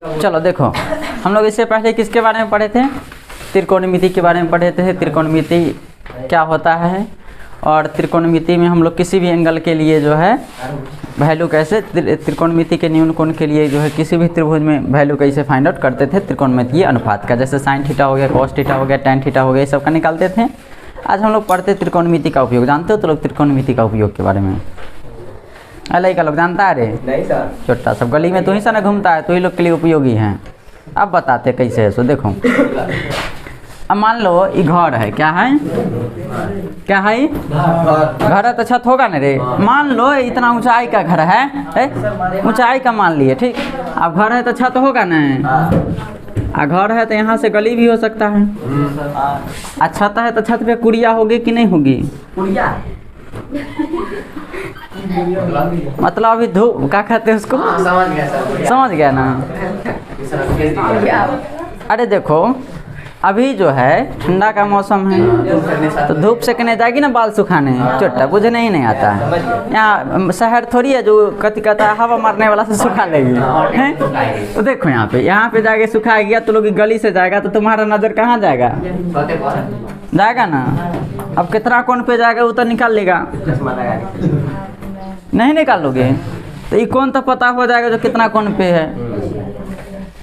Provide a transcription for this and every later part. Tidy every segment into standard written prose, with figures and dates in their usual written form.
चलो देखो, हम लोग इससे पहले किसके बारे में पढ़े थे? त्रिकोणमिति के बारे में पढ़े थे। त्रिकोणमिति क्या होता है, और त्रिकोणमिति में हम लोग किसी भी एंगल के लिए जो है वैल्यू कैसे, त्रिकोणमिति के न्यून कोण के लिए जो है किसी भी त्रिभुज में वैल्यू कैसे फाइंड आउट करते थे त्रिकोणमितीय अनुपात का। जैसे साइन थीटा हो गया, कॉस थीटा हो गया, टेन थीटा हो गया, ये सब का निकालते थे। आज हम लोग पढ़ते त्रिकोणमिति का उपयोग। जानते हो तो लोग त्रिकोणमिति का उपयोग के बारे में? अलग का लोग जानता है रे? नहीं सर। छोटा सब गली में तो ही सा ना घूमता है, तो ही लोग के लिए उपयोगी हैं। अब बताते कैसे है। सो देखो, अब मान लो ये घर है, क्या है? क्या है? घर है तो छत होगा ना रे। मान लो इतना ऊंचाई का घर है, ऊंचाई का मान लिए, ठीक। अब घर है तो छत होगा ना, आ घर है तो यहाँ से गली भी हो सकता है। आ छत है तो छत पे कुड़िया होगी कि नहीं होगी? मतलब अभी धूप क्या कहते हैं उसको? समझ गया ना? अरे देखो, अभी जो है ठंडा का मौसम है तो धूप सेकने जाएगी ना बाल सुखाने, छोटा बुझने ही नहीं आता है। यहाँ शहर थोड़ी है जो कति कहता है हवा मारने वाला से सुखा लेगी, हैं? तो देखो यहाँ पे जाके सुखा गया तो लोग गली से जाएगा तो तुम्हारा नज़र कहाँ जाएगा? जाएगा ना। अब कितना कोण पे जाएगा वो तो निकाल लेगा, नहीं निकालोगे तो ये कौन तो पता हो जाएगा जो कितना कोण पे है।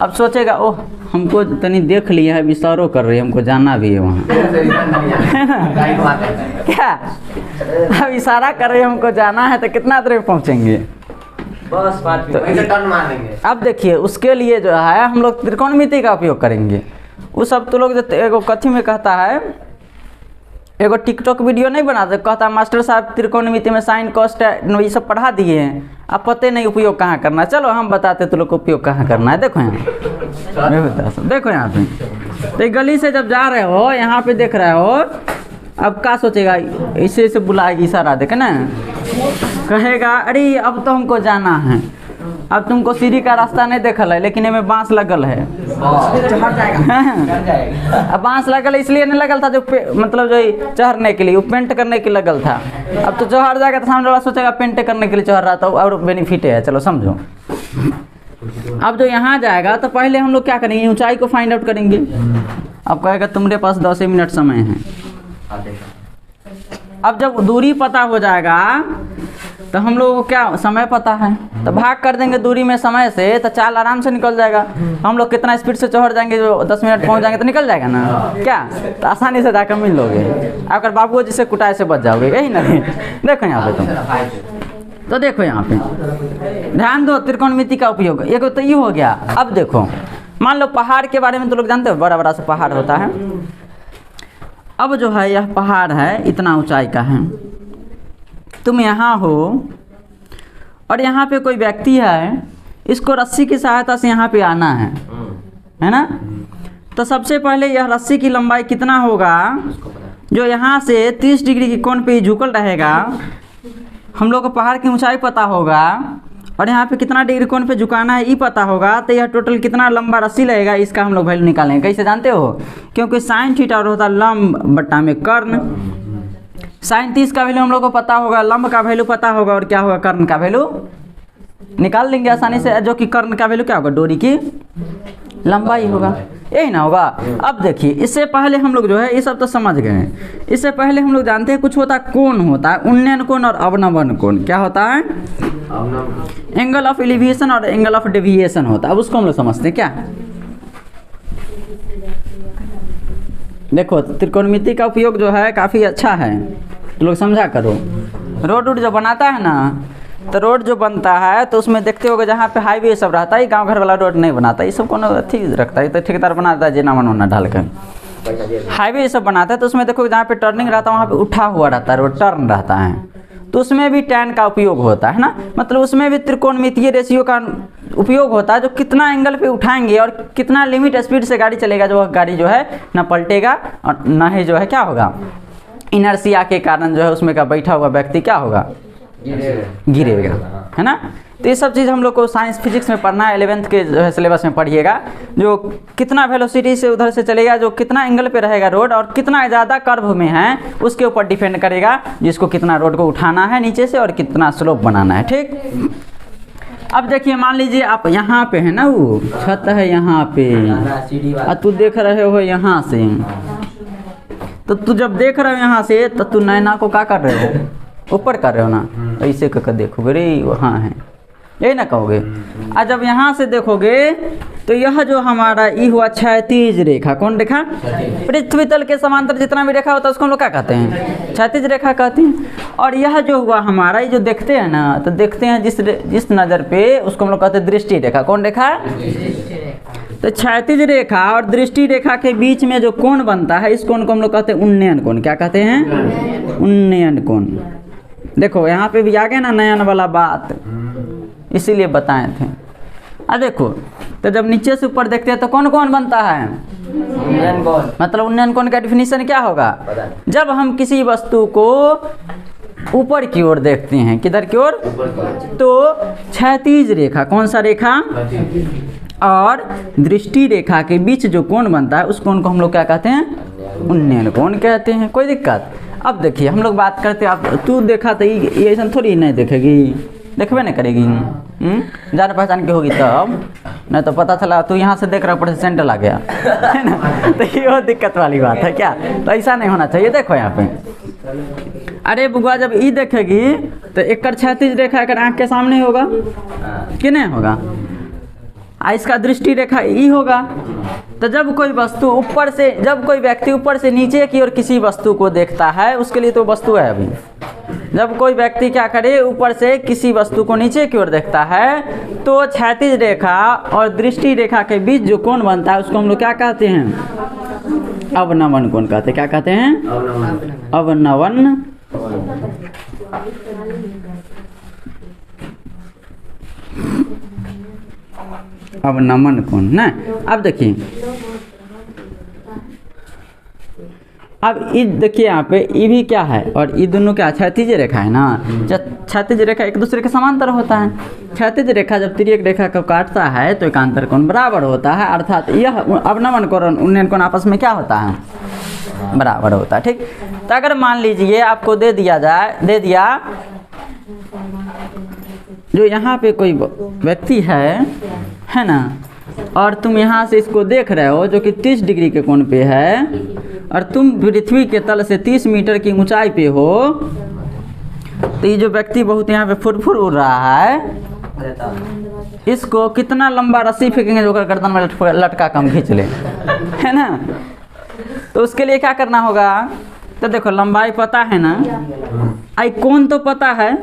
अब सोचेगा ओह हमको तनी देख लिया है, इशारों कर रही है, हमको जाना भी है वहाँ। क्या अब इशारा कर रही है, हमको जाना है तो कितना देर में पहुँचेंगे? बस तो टर्न मारेंगे। अब देखिए उसके लिए जो है हम लोग त्रिकोणमिति का उपयोग करेंगे। वो सब तो लोग जो एगो कथी में कहता है, एगो टिकटॉक वीडियो नहीं बनाते, कहता मास्टर साहब त्रिकोणमिति में साइन कॉस्ट ये सब पढ़ा दिए हैं, अब पते नहीं उपयोग कहाँ करना है। चलो हम बताते तो लोग को उपयोग कहाँ करना है। देखो यहाँ, मैं बता सब, देखो यहाँ पे तो गली से जब जा रहे हो, यहाँ पे देख रहे हो, अब क्या सोचेगा? ऐसे ऐसे बुलाएगी, इशारा देखे ना, कहेगा अरे अब तो हमको जाना है। अब तुमको सीढ़ी का रास्ता नहीं देखल है, लेकिन इनमें बांस लगल है। अब बांस लगल इसलिए नहीं लगल था जो मतलब जो चढ़ने के लिए, वो पेंट करने के लिए लगल था। अब तो चढ़ जाएगा तो सामने वाला सोचेगा पेंट करने के लिए चढ़ रहा था, और बेनिफिट है। चलो समझो, अब जो यहाँ जाएगा तो पहले हम लोग क्या करेंगे? ऊंचाई को फाइंड आउट करेंगे। अब कहेगा तुम्हारे पास 10 मिनट समय है। अब जब दूरी पता हो जाएगा तो हम लोग को क्या समय पता है, तो भाग कर देंगे दूरी में समय से, तो चाल आराम से निकल जाएगा। हम लोग कितना स्पीड से चढ़ जाएंगे, जो 10 मिनट पहुंच जाएंगे तो निकल जाएगा ना। क्या तो आसानी से जाकर मिल लोगे। अगर बाबू जिससे कुटाई से बच जाओगे, यही नहीं? देखो यहाँ पे तुम तो देखो यहाँ पे ध्यान दो, त्रिकोणमिति का उपयोग एक तो ये हो गया। अब देखो, मान लो पहाड़ के बारे में तो लोग जानते हो, बड़ा बड़ा सा पहाड़ होता है। अब जो है यह पहाड़ है, इतना ऊंचाई का है, तुम यहाँ हो और यहाँ पे कोई व्यक्ति है, इसको रस्सी की सहायता से यहाँ पे आना है ना। तो सबसे पहले यह रस्सी की लंबाई कितना होगा, जो यहाँ से 30 डिग्री की कोण पे झुकल रहेगा। हम लोग को पहाड़ की ऊंचाई पता होगा और यहाँ पे कितना डिग्री कोण पे झुकाना है ये पता होगा, तो यह टोटल कितना लंबा रस्सी लगेगा, इसका हम लोग वैल्यू निकालेंगे। कैसे जानते हो? क्योंकि साइन थीटा होता है लंब बट्टा में कर्ण। साइन 30 का वैल्यू हम लोग को पता होगा, लंब का वैल्यू पता होगा, और क्या होगा? कर्ण का वैल्यू निकाल लेंगे आसानी से, जो कि कर्ण का वैल्यू क्या होगा? डोरी की लंबाई होगा, यही ना होगा। अब देखिए, इससे पहले हम लोग जो है ये सब तो समझ गए। इससे पहले हम लोग जानते हैं कुछ होता है कोण होता है, उन्नयन कोण और अवनमन कोण। क्या होता है? एंगल ऑफ एलिवेशन और एंगल ऑफ डेविएशन होता है। अब उसको हम लोग समझते हैं। क्या देखो, त्रिकोणमिति का उपयोग जो है काफ़ी अच्छा है, तो लोग समझा करो। रोड जो बनाता है ना, तो रोड जो बनता है तो उसमें देखते होगे जहाँ पे हाईवे सब रहता है, गांव घर वाला रोड नहीं बनाता, ये सब कौन अथी रखता है, तो ठेकेदार बनाता है जेना मनोना डाल कर। हाईवे ये सब बनाता है तो उसमें देखो जहाँ पे टर्निंग रहता है वहाँ पे उठा हुआ रहता है, रोड टर्न रहता है, तो उसमें भी tan का उपयोग होता है ना। मतलब उसमें भी त्रिकोणमितीय रेशियो का उपयोग होता है, जो कितना एंगल पे उठाएंगे और कितना लिमिट स्पीड से गाड़ी चलेगा, जो गाड़ी जो है ना पलटेगा और ना ही जो है क्या होगा, इनर्शिया के कारण जो है उसमें का बैठा हुआ व्यक्ति क्या होगा? गिरेगा, है ना। तो ये सब चीज़ हम लोग को साइंस फिजिक्स में पढ़ना है। 11th के जो है सिलेबस में पढ़िएगा, जो कितना वेलोसिटी से उधर से चलेगा, जो कितना एंगल पे रहेगा रोड और कितना ज़्यादा कर्व में है उसके ऊपर डिपेंड करेगा, जिसको कितना रोड को उठाना है नीचे से और कितना स्लोप बनाना है। ठीक, अब देखिए मान लीजिए आप यहाँ पे है ना, वो छत है यहाँ पे और तू देख रहे हो यहाँ से, तो तू जब देख रहे हो यहाँ से तो तू नैना को क्या कर रहे हो, ऊपर कर रहे हो ना, ऐसे करके देखोगे रे वहाँ है, यही ना कहोगे। और जब यहाँ से देखोगे तो यह जो हमारा ये हुआ क्षैतिज रेखा, कौन रेखा, पृथ्वी तल के समांतर जितना भी रेखा होता है उसको हम लोग क्या कहते हैं, क्षैतिज रेखा कहते हैं। और यह जो हुआ हमारा ये जो देखते हैं ना, तो देखते हैं जिस नज़र पे उसको हम लोग कहते हैं दृष्टि रेखा, कौन रेखा, तो क्षैतिज रेखा और दृष्टि रेखा के बीच में जो कोण बनता है इस कोण को हम लोग कहते हैं उन्नयन कोण। क्या कहते हैं, उन्नयन कोण। देखो यहाँ पे भी आ गया ना नयन वाला बात, इसीलिए बताए थे। देखो तो जब नीचे से ऊपर देखते हैं तो कौन कौन बनता है, उन्नयन कोण। मतलब उन्नयन कोण का डेफिनेशन क्या होगा, जब हम किसी वस्तु को ऊपर की ओर देखते हैं, किधर की ओर, तो क्षैतिज रेखा, कौन सा रेखा, और दृष्टि रेखा के बीच जो कोण बनता है उस कोण को हम लोग क्या कहते हैं, उन्नयन कोण कहते हैं। कोई दिक्कत। अब देखिए हम लोग बात करते हैं, अब तू देखा तो ये ऐसा थोड़ी नहीं देखेगी, देखबे नहीं करेगी, जान पहचान की होगी तब, नहीं तो पता चला तू यहाँ से देख रहा ऊपर से सेंटर आ गया है ना, तो ये वो दिक्कत वाली बात है क्या, तो ऐसा नहीं होना चाहिए। देखो यहाँ पे, अरे बुआ जब ई देखेगी तो एक क्षैतिज रेखा एक आँख के सामने होगा कि नहीं होगा, इसका दृष्टि रेखा ई होगा। तो जब कोई वस्तु ऊपर से, जब कोई व्यक्ति ऊपर से नीचे की ओर किसी वस्तु को देखता है, उसके लिए तो वस्तु है अभी, जब कोई व्यक्ति क्या करे ऊपर से किसी वस्तु को नीचे की ओर देखता है तो क्षैतिज रेखा और दृष्टि रेखा के बीच जो कोण बनता है उसको हम लोग क्या कहते हैं, अवनमन कोण कहते हैं। क्या कहते हैं, अवनमन। अवनमन कोण ना। अब देखिए, अब ये देखिए यहाँ पे ये भी क्या है, और ये दोनों क्या क्षैतिज रेखा है ना, जब क्षैतिज रेखा एक दूसरे के समांतर होता है, क्षैतिज रेखा जब तिर्यक रेखा को काटता है तो एकांतर कोण बराबर होता है, अर्थात यह अवनमन कोण और उन्नयन कोण आपस में क्या होता है, बराबर होता है। ठीक, तो अगर मान लीजिए आपको दे दिया जो यहाँ पे कोई व्यक्ति है ना, और तुम यहाँ से इसको देख रहे हो जो कि 30 डिग्री के कोण पे है, और तुम पृथ्वी के तल से 30 मीटर की ऊंचाई पे हो, तो ये जो व्यक्ति बहुत यहाँ पे फुरफुर उड़ रहा है, इसको कितना लंबा रस्सी फेंकेंगे जो गर्दन में लटका कम खींच ले, है ना। तो उसके लिए क्या करना होगा, तो देखो लंबाई पता है ना, आई कोण तो पता है,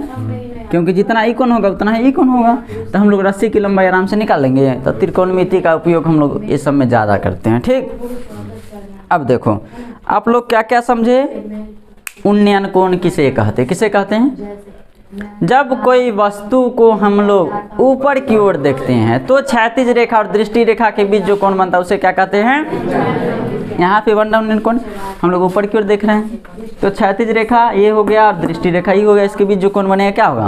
क्योंकि जितना ई कोण होगा उतना ही ई कोण होगा, तो हम लोग रस्सी की लंबाई आराम से निकाल लेंगे। तो त्रिकोणमिति का उपयोग हम लोग इस सब में ज़्यादा करते हैं। ठीक, अब देखो आप लोग क्या क्या समझे, उन्नयन कोण किसे कहते हैं, जब कोई वस्तु को हम लोग ऊपर की ओर देखते हैं तो क्षैतिज रेखा और दृष्टि रेखा के बीच जो कोण बनता है उसे क्या कहते हैं, यहाँ पे बन रहा उन्नयन कोण, हम लोग ऊपर की ओर देख रहे हैं, तो क्षैतिज रेखा ये हो गया और दृष्टि रेखा ये हो गया, इसके बीच जो कोण बनेगा क्या होगा।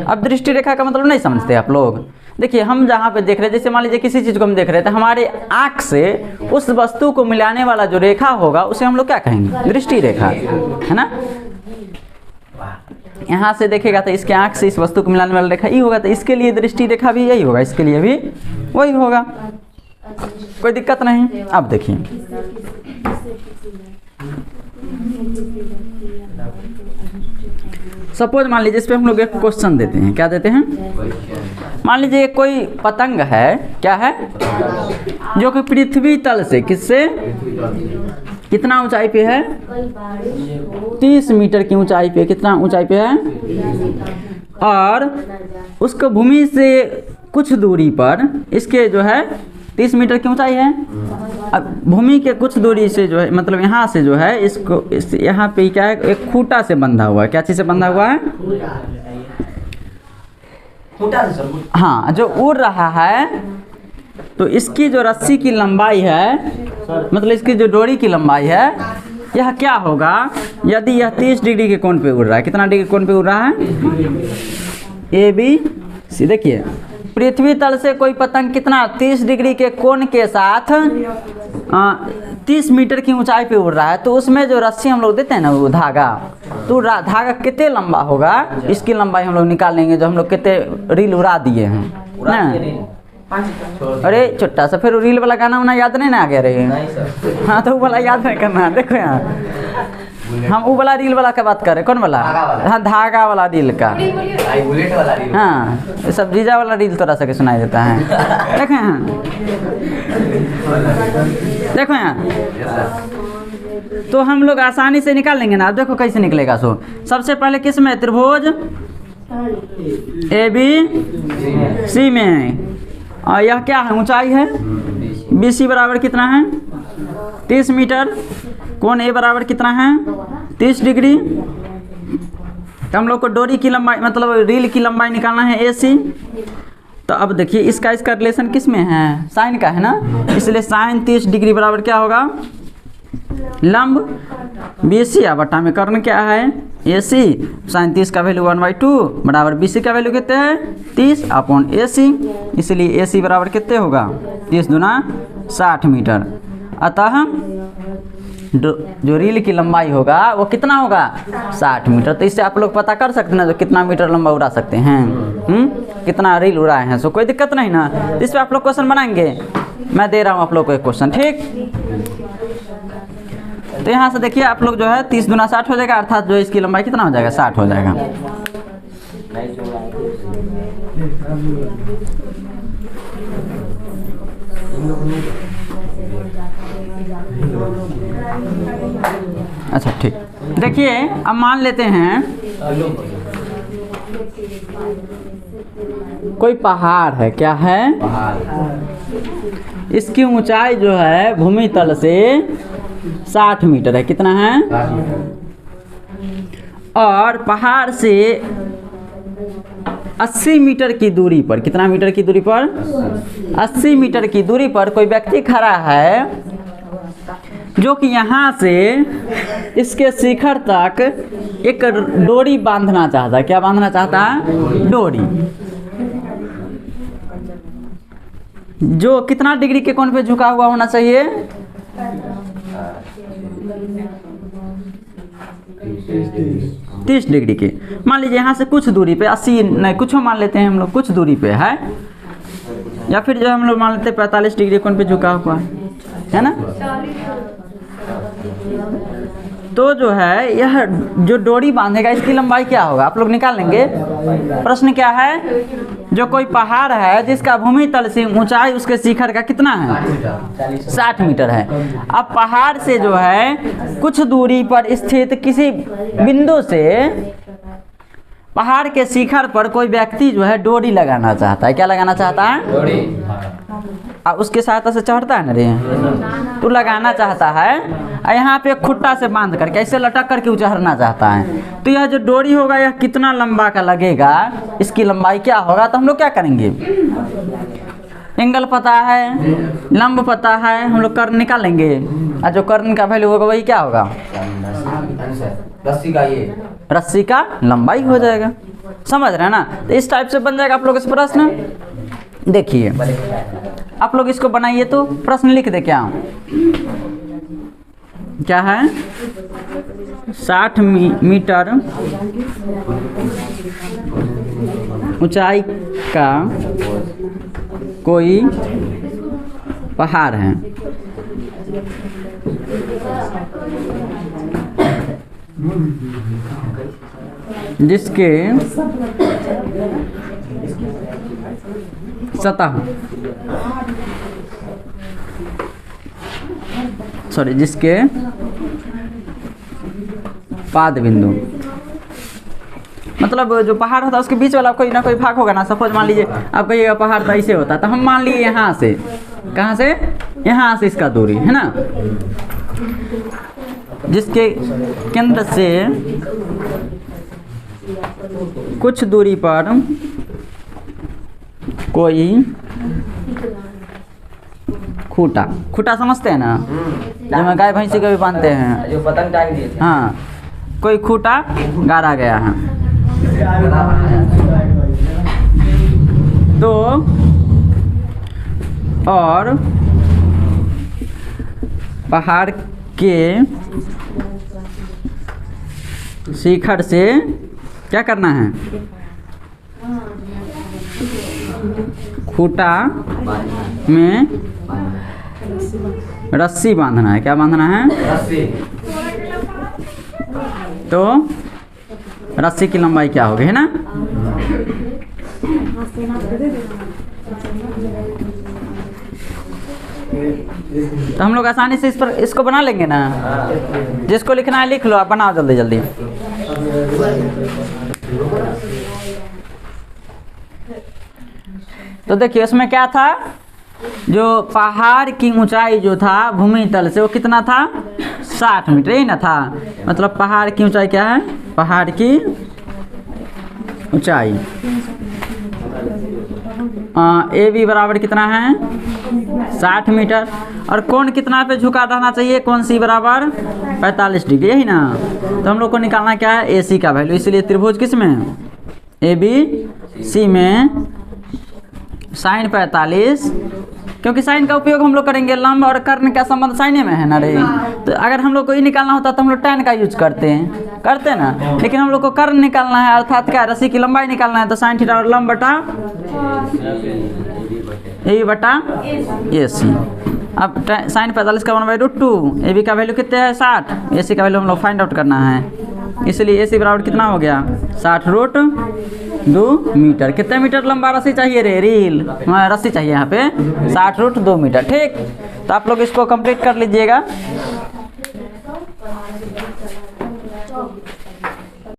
अब दृष्टि रेखा का मतलब नहीं समझते आप लोग। देखिए हम जहाँ पे देख रहे हैं, जैसे मान लीजिए किसी चीज़ को हम देख रहे थे, हमारे आँख से उस वस्तु को मिलाने वाला जो रेखा होगा उसे हम लोग क्या कहेंगे, दृष्टि रेखा, है ना। यहाँ से देखेगा तो इसके आँख से इस वस्तु को मिलाने वाला रेखा ये होगा, तो इसके लिए दृष्टि रेखा भी यही होगा, इसके लिए भी वही होगा, कोई दिक्कत नहीं। अब देखिए सपोज मान लीजिए इस पे हम लोग एक क्वेश्चन देते हैं, क्या देते हैं, मान लीजिए कोई पतंग है, क्या है, जो कि पृथ्वी तल से किससे कितना ऊंचाई पे है, 30 मीटर की ऊंचाई पे, कितना ऊंचाई पे है, और उसको भूमि से कुछ दूरी पर इसके जो है 30 मीटर की ऊंचाई है। अब भूमि के कुछ दूरी से जो है, मतलब यहाँ से जो है इसको यहाँ पे क्या है, एक खूंटा से बंधा हुआ है, क्या चीज़ से बंधा हुआ है, खूंटा से। हाँ, जो उड़ रहा है तो इसकी जो रस्सी की लंबाई है, मतलब इसकी जो डोरी की लंबाई है, यह क्या होगा यदि यह 30 डिग्री के कोण पे उड़ रहा है। कितना डिग्री कोण पे उड़ रहा है, ABC। देखिए पृथ्वी तल से कोई पतंग कितना 30 डिग्री के कोण के साथ 30 मीटर की ऊंचाई पे उड़ रहा है, तो उसमें जो रस्सी हम लोग देते हैं ना वो धागा, तो धागा कितने लंबा होगा इसकी लंबाई हम लोग निकाल लेंगे जो हम लोग कितने रील उड़ा दिए हैं ना। अरे छोटा सा फिर रील वाला गाना वाना याद नहीं ना आ गया रे? हाँ तो वो वाला याद नहीं करना। देखो यहाँ हम वो वाला रील वाला का बात कर रहे, कौन वाला? हाँ धागा वाला रील का। हाँ ये सब जीजा वाला रील थोड़ा सा के सुनाई देता है। देखो यहाँ, देखो यहाँ, तो हम लोग आसानी से निकाल लेंगे ना। अब देखो कैसे निकलेगा। सो सबसे पहले किस में? त्रिभुज ए बी सी में, और यह क्या है? ऊंचाई है। बी सी बराबर कितना है? 30 मीटर। कोण ए बराबर कितना है? 30 डिग्री। तो हम लोग को डोरी की लंबाई मतलब रील की लंबाई निकालना है ए सी। तो अब देखिए इसका रिलेशन किस में है? साइन का है ना, इसलिए साइन 30 डिग्री बराबर क्या होगा? लंब बी सी बटा में कर्ण क्या है? ए सी। साइन 30 का वैल्यू 1/2 बराबर बी सी का वैल्यू कितने है? 30 अपॉन ए सी। इसलिए ए सी बराबर कितने होगा? 30 दूना 60 मीटर। अतः जो रील की लंबाई होगा वो कितना होगा? 60 मीटर। तो इससे आप लोग पता कर सकते हैं ना जो कितना मीटर लंबा उड़ा सकते हैं, कितना रील उड़ाए हैं। सो कोई दिक्कत नहीं ना। इस पर आप लोग क्वेश्चन बनाएंगे, मैं दे रहा हूँ आप लोग को एक क्वेश्चन, ठीक। तो यहाँ से देखिए आप लोग जो है 30 दूना 60 हो जाएगा, अर्थात जो इसकी लंबाई कितना हो जाएगा? 60 हो जाएगा। अच्छा ठीक, देखिए अब मान लेते हैं कोई पहाड़ है। क्या है? इसकी ऊंचाई जो है भूमि तल से 60 मीटर है। कितना है? और पहाड़ से 80 मीटर की दूरी पर, कितना मीटर की दूरी पर? 80 मीटर की दूरी पर कोई व्यक्ति खड़ा है जो कि यहाँ से इसके शिखर तक एक डोरी बांधना चाहता है। क्या बांधना चाहता है? डोरी। जो कितना डिग्री के कोण पे झुका हुआ होना चाहिए? 30 डिग्री के। मान लीजिए यहाँ से कुछ दूरी पे 80 नहीं कुछ मान लेते हैं हम लोग, कुछ दूरी पे है, या फिर जो हम लोग मान लेते हैं 45 डिग्री कोण पे झुका हुआ है ना। तो जो है यह जो डोरी बांधेगा इसकी लंबाई क्या होगा? आप लोग निकाल लेंगे। प्रश्न क्या है? जो कोई पहाड़ है जिसका भूमि तल से ऊंचाई उसके शिखर का कितना है? 60 मीटर है। अब पहाड़ से जो है कुछ दूरी पर स्थित किसी बिंदु से पहाड़ के शिखर पर कोई व्यक्ति जो है डोरी लगाना चाहता है। क्या लगाना चाहता है? डोरी। अब उसके सहायता से चढ़ता है ना रे, तो लगाना चाहता है, और यहाँ पे खुट्टा से बांध करके ऐसे लटक करके उचहरना चाहता है। तो यह जो डोरी होगा यह कितना लंबा का लगेगा, इसकी लंबाई क्या होगा? तो हम लोग क्या करेंगे? एंगल पता है, लंब पता है, हम लोग कर्ण निकाल लेंगे, और जो कर्ण का वैल्यू होगा वही क्या होगा? रस्सी का लंबाई हो जाएगा। समझ रहे हैं ना? तो इस टाइप से बन जाएगा आप लोग इस प्रश्न। देखिए आप लोग इसको बनाइए, तो प्रश्न लिख दे। क्या है? 60 मीटर ऊंचाई का कोई पहाड़ है जिसके सतह जिसके पाद बिंदु, मतलब जो पहाड़ होता है उसके बीच वाला कोई ना कोई भाग होगा ना। सपोज मान लीजिए आप कहिएगा पहाड़ तो ऐसे होता है, तो हम मान लिए यहाँ से, कहाँ से? यहाँ से इसका दूरी है ना, जिसके केंद्र से कुछ दूरी पर कोई खूटा समझते हैं ना, जो मैं गाय भैंसी को भी बांधते हैं, जो पतंग टांग दिए थे। हाँ, कोई खूटा गाड़ा गया है। तो और पहाड़ के शिखर से क्या करना है, खूंटा में रस्सी बांधना है। क्या बांधना है, रस्सी। तो रस्सी की लंबाई क्या होगी, है ना। तो हम लोग आसानी से इस पर इसको बना लेंगे ना। जिसको लिखना है लिख लो, आप बनाओ जल्दी जल्दी। तो देखिए उसमें क्या था, जो पहाड़ की ऊंचाई जो था भूमि तल से वो कितना था, 60 मीटर, यही ना था। मतलब पहाड़ की ऊंचाई क्या है, पहाड़ की ऊंचाई ए बी बराबर कितना है, 60 मीटर। और कोण कितना पे झुका रहना चाहिए, कोण सी बराबर 45 डिग्री, यही ना। तो हम लोग को निकालना क्या है, ए सी का वैल्यू। इसलिए त्रिभुज किस में, ए बी सी में साइन 45, क्योंकि साइन का उपयोग हम लोग करेंगे, लंब और कर्ण का संबंध साइने में है ना रे। तो अगर हम लोग को ये निकालना होता तो हम लोग tan का यूज करते हैं ना, लेकिन हम लोग को कर्ण निकालना है, अर्थात क्या, रस्सी की लंबाई निकालना है। तो साइन थीटा और लंब बटा ए बटा ए सी। अब साइन 45 का 1/√2, ए बी का वैल्यू कितने है 60, ए सी का वैल्यू हम लोग फाइंड आउट करना है। इसलिए ए सी बराबर कितना हो गया, 60√2 मीटर। कितने मीटर लंबा रस्सी चाहिए रे, रील रस्सी चाहिए यहाँ पे 60√2 मीटर। ठीक, तो आप लोग इसको कंप्लीट कर लीजिएगा।